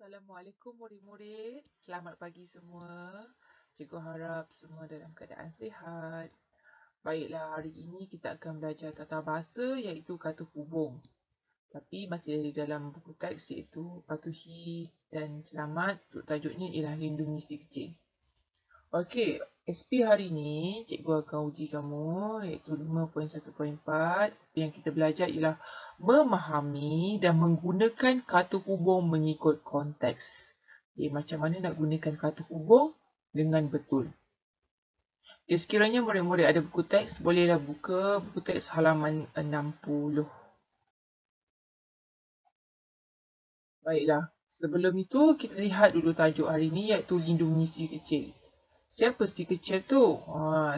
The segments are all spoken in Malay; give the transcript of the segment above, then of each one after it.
Assalamualaikum murid-murid. Selamat pagi semua. Cikgu harap semua dalam keadaan sihat. Baiklah, hari ini kita akan belajar tata bahasa iaitu kata hubung. Tapi masih dari dalam buku teks iaitu patuhi dan selamat. Untuk tajuknya ialah lindungi si kecil. Okey, SP hari ini cikgu akan uji kamu iaitu 5.1.4. Yang kita belajar ialah memahami dan menggunakan kata hubung mengikut konteks. Okay, macam mana nak gunakan kata hubung dengan betul. Okay, sekiranya murid-murid ada buku teks, bolehlah buka buku teks halaman 60. Baiklah, sebelum itu kita lihat dulu tajuk hari ini iaitu lindungi si kecil. Siapa si kecil tu?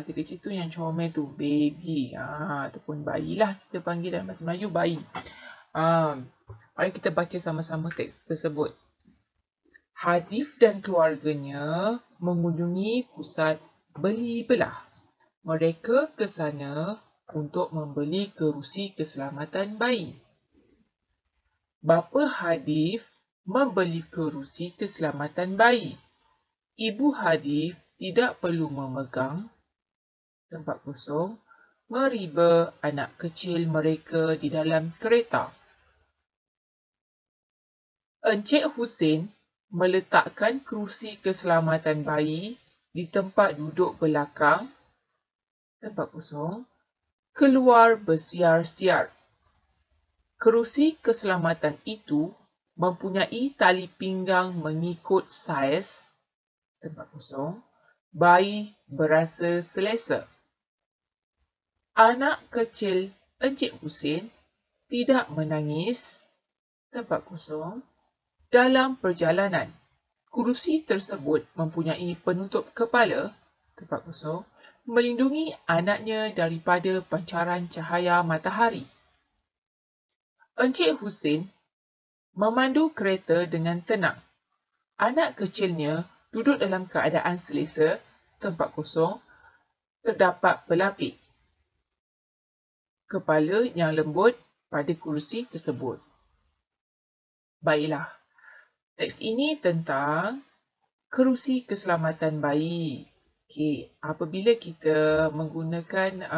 Si kecil tu yang comel tu, baby. Ataupun bayi lah kita panggil dalam bahasa Melayu, bayi. Mari kita baca sama-sama teks tersebut. Hadif dan keluarganya mengunjungi pusat beli belah. Mereka ke sana untuk membeli kerusi keselamatan bayi. Bapa Hadif membeli kerusi keselamatan bayi. Ibu Hadif tidak perlu memegang tempat kosong, meriba anak kecil mereka di dalam kereta. Encik Husin meletakkan kerusi keselamatan bayi di tempat duduk belakang, tempat kosong, keluar bersiar-siar. Kerusi keselamatan itu mempunyai tali pinggang mengikut saiz, tempat kosong, bayi berasa selesa. Anak kecil Encik Husin tidak menangis, tempat kosong, dalam perjalanan. Kerusi tersebut mempunyai penutup kepala, tempat kosong, melindungi anaknya daripada pancaran cahaya matahari. Encik Husin memandu kereta dengan tenang. Anak kecilnya duduk dalam keadaan selesa, tempat kosong, terdapat pelapik kepala yang lembut pada kerusi tersebut. Baiklah, teks ini tentang kerusi keselamatan bayi. Okay, apabila kita menggunakan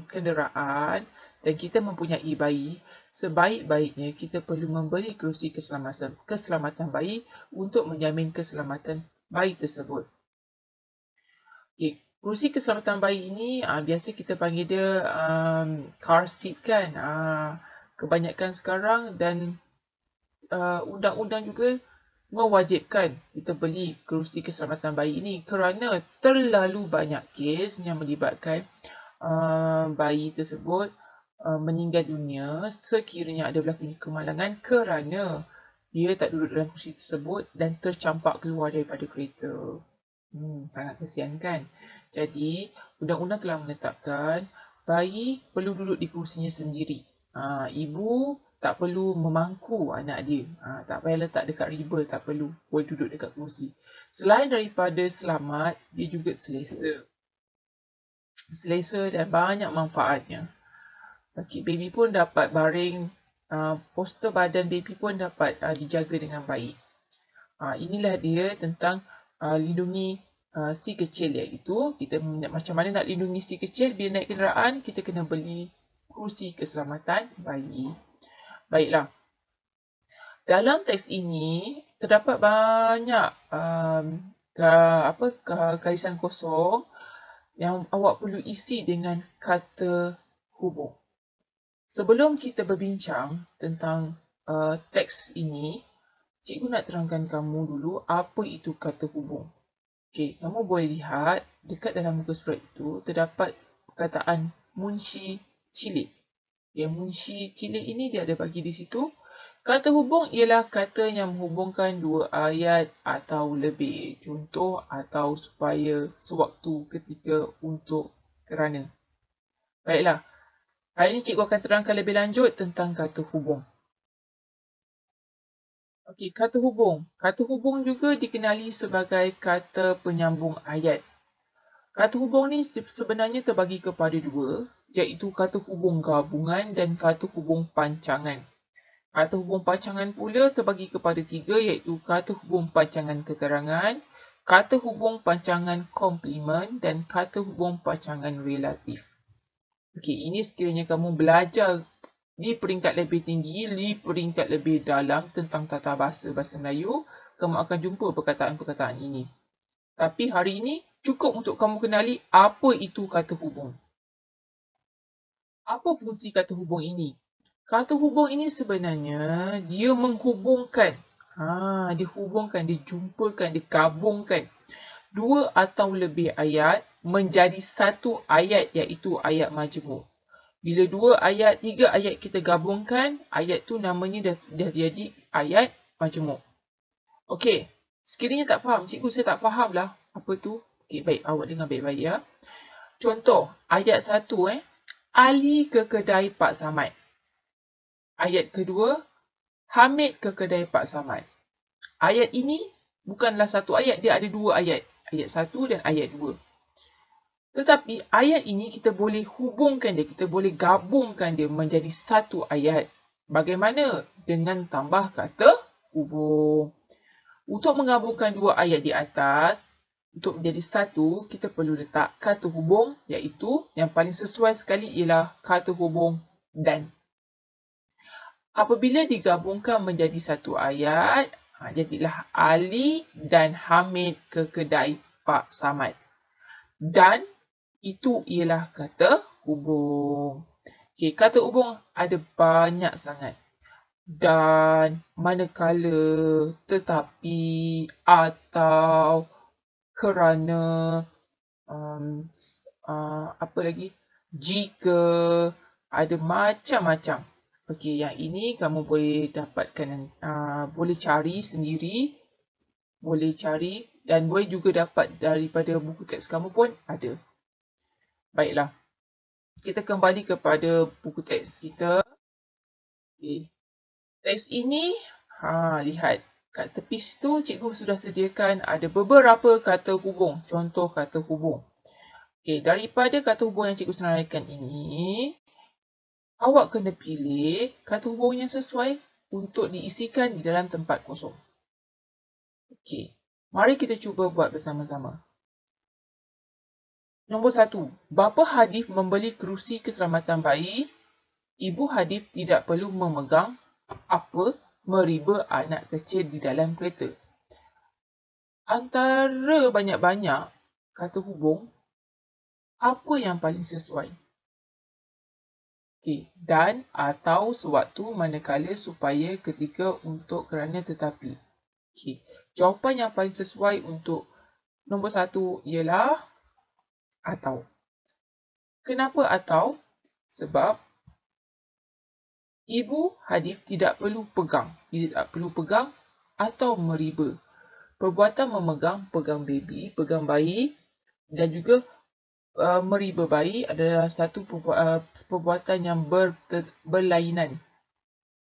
kenderaan dan kita mempunyai bayi, sebaik-baiknya kita perlu membeli kerusi keselamatan bayi untuk menjamin keselamatan bayi tersebut. Okay, kerusi keselamatan bayi ini biasa kita panggil dia car seat kan. Kebanyakan sekarang dan undang-undang juga mewajibkan kita beli kerusi keselamatan bayi ini kerana terlalu banyak kes yang melibatkan bayi tersebut meninggal dunia sekiranya ada berlaku kemalangan kerana dia tak duduk dalam kerusi tersebut dan tercampak keluar daripada kereta. Sangat kesian kan? Jadi, undang-undang telah menetapkan bayi perlu duduk di kerusinya sendiri. Ibu tak perlu memangku anak dia. Tak payah letak dekat riba, tak perlu. Boleh duduk dekat kerusi. Selain daripada selamat, dia juga selesa. Selesa dan banyak manfaatnya. Baby pun dapat baring, poster badan baby pun dapat dijaga dengan baik. Inilah dia tentang lindungi si kecil, iaitu kita macam mana nak lindungi si kecil bila naik kenderaan, kita kena beli kerusi keselamatan bayi. Baiklah. Dalam teks ini terdapat banyak garisan kosong yang awak perlu isi dengan kata hubung. Sebelum kita berbincang tentang teks ini, cikgu nak terangkan kamu dulu apa itu kata hubung. Okey, kamu boleh lihat dekat dalam muka surat itu terdapat perkataan munshi cilik. Munshi cilik ini dia ada bagi di situ. Kata hubung ialah kata yang menghubungkan dua ayat atau lebih. Contoh atau supaya, sewaktu, ketika, untuk, kerana. Baiklah. Hari ini cikgu akan terangkan lebih lanjut tentang kata hubung. Okey, kata hubung. Kata hubung juga dikenali sebagai kata penyambung ayat. Kata hubung ni sebenarnya terbagi kepada dua, iaitu kata hubung gabungan dan kata hubung pancangan. Kata hubung pancangan pula terbagi kepada 3 iaitu kata hubung pancangan keterangan, kata hubung pancangan komplement dan kata hubung pancangan relatif. Okey, ini sekiranya kamu belajar di peringkat lebih tinggi, di peringkat lebih dalam tentang tata bahasa Melayu, kamu akan jumpa perkataan-perkataan ini. Tapi hari ini cukup untuk kamu kenali apa itu kata hubung. Apa fungsi kata hubung ini? Kata hubung ini sebenarnya dia menghubungkan. Dihubungkan, dijumpakan, digabungkan dua atau lebih ayat menjadi satu ayat iaitu ayat majmuk. Bila 2 ayat, 3 ayat kita gabungkan, ayat tu namanya dah jadi ayat majmuk. Okey, sekiranya tak faham, cikgu saya tak faham lah apa tu. Okey, baik, awak dengar baik-baik ya. Contoh, ayat 1 Ali ke kedai Pak Samad. Ayat kedua, Hamid ke kedai Pak Samad. Ayat ini bukanlah satu ayat, dia ada 2 ayat. Ayat 1 dan ayat 2. Tetapi ayat ini kita boleh hubungkan dia, kita boleh gabungkan dia menjadi satu ayat. Bagaimana? Dengan tambah kata hubung. Untuk menggabungkan 2 ayat di atas, untuk menjadi satu, kita perlu letak kata hubung iaitu yang paling sesuai sekali ialah kata hubung dan. Apabila digabungkan menjadi satu ayat, jadilah Ali dan Hamid ke kedai Pak Samad. Dan itu ialah kata hubung. Okey, kata hubung ada banyak sangat. Dan, manakala, tetapi, atau, kerana, apa lagi? Jika, ada macam-macam. Okey, yang ini kamu boleh dapatkan, boleh cari sendiri, boleh cari dan boleh juga dapat daripada buku teks kamu pun ada. Baiklah, kita kembali kepada buku teks kita. Okay. Teks ini, lihat. Kat tepi situ, cikgu sudah sediakan ada beberapa kata hubung. Contoh kata hubung. Okay, daripada kata hubung yang cikgu senaraikan ini, awak kena pilih kata hubung yang sesuai untuk diisikan di dalam tempat kosong. Okay, mari kita cuba buat bersama-sama. Nombor 1. Bapa Hadif membeli kerusi keselamatan bayi. Ibu Hadif tidak perlu memegang meriba anak kecil di dalam kereta. Antara banyak-banyak kata hubung, apa yang paling sesuai? Okay. Dan, atau, sewaktu, manakala, supaya, ketika, untuk, kerana, tetapi. Okay. Jawapan yang paling sesuai untuk nombor 1 ialah atau. Kenapa atau? Sebab Ibu Hadif tidak perlu pegang. Tidak perlu pegang atau meriba. Perbuatan memegang, pegang baby, pegang bayi dan juga meriba bayi adalah satu perbuatan yang berlainan.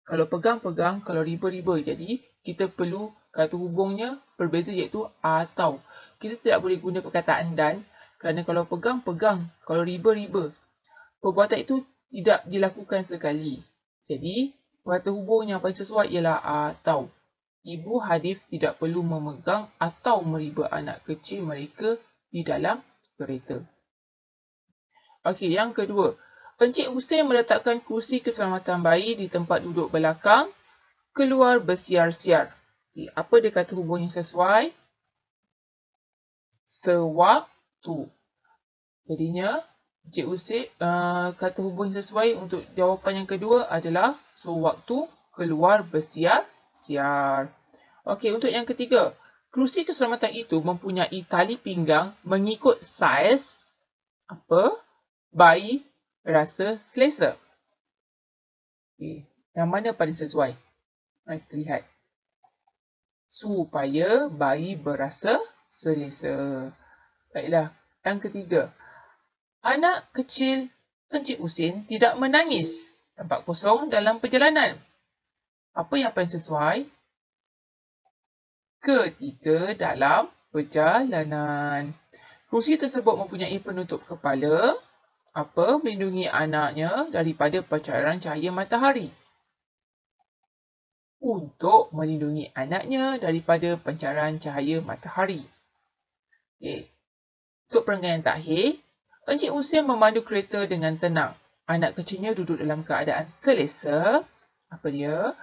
Kalau pegang-pegang, kalau riba-riba. Jadi, kita perlu kata hubungnya berbeza iaitu atau. Kita tidak boleh guna perkataan dan kerana kalau pegang-pegang, kalau riba-riba. Perbuatan itu tidak dilakukan sekali. Jadi, kata hubung yang paling sesuai ialah atau. Ibu Hadif tidak perlu memegang atau meriba anak kecil mereka di dalam kereta. Okey, yang kedua. Encik Hussein meletakkan kursi keselamatan bayi di tempat duduk belakang, keluar bersiar-siar. Okay, apa dia kata hubung yang sesuai? Sewaktu. Jadinya, Encik Hussein kata hubung yang sesuai untuk jawapan yang kedua adalah sewaktu keluar bersiar-siar. Okey, untuk yang ketiga. Kerusi keselamatan itu mempunyai tali pinggang mengikut saiz bayi rasa selesa. Okay. Yang mana paling sesuai? Mari kita lihat. Supaya bayi berasa selesa. Baiklah. Yang ketiga. Anak kecil Encik Husin tidak menangis. Tempat kosong dalam perjalanan. Apa yang paling sesuai? Ketika dalam perjalanan. Kerusi tersebut mempunyai penutup kepala. Melindungi anaknya daripada pancaran cahaya matahari. untuk melindungi anaknya daripada pancaran cahaya matahari. Okay. Untuk perenggan yang takhir, Encik Husin memandu kereta dengan tenang. Anak kecilnya duduk dalam keadaan selesa. Apa dia?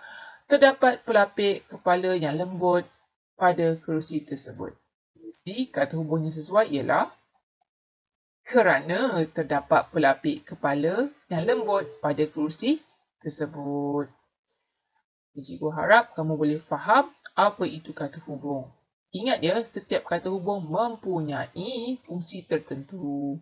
Terdapat pelapik kepala yang lembut pada kerusi tersebut. Jadi, kata hubung yang sesuai ialah kerana terdapat pelapik kepala yang lembut pada kerusi tersebut. Cikgu harap kamu boleh faham apa itu kata hubung. Ingat ya, setiap kata hubung mempunyai fungsi tertentu.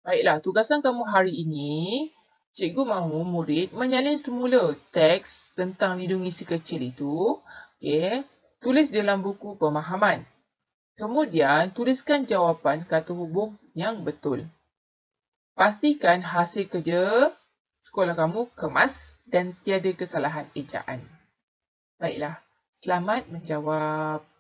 Baiklah, tugasan kamu hari ini, cikgu mahu murid menyalin semula teks tentang lindungi si kecil itu. Okay. Tulis dalam buku pemahaman. Kemudian, tuliskan jawapan kata hubung yang betul. Pastikan hasil kerja sekolah kamu kemas dan tiada kesalahan ejaan. Baiklah, selamat menjawab.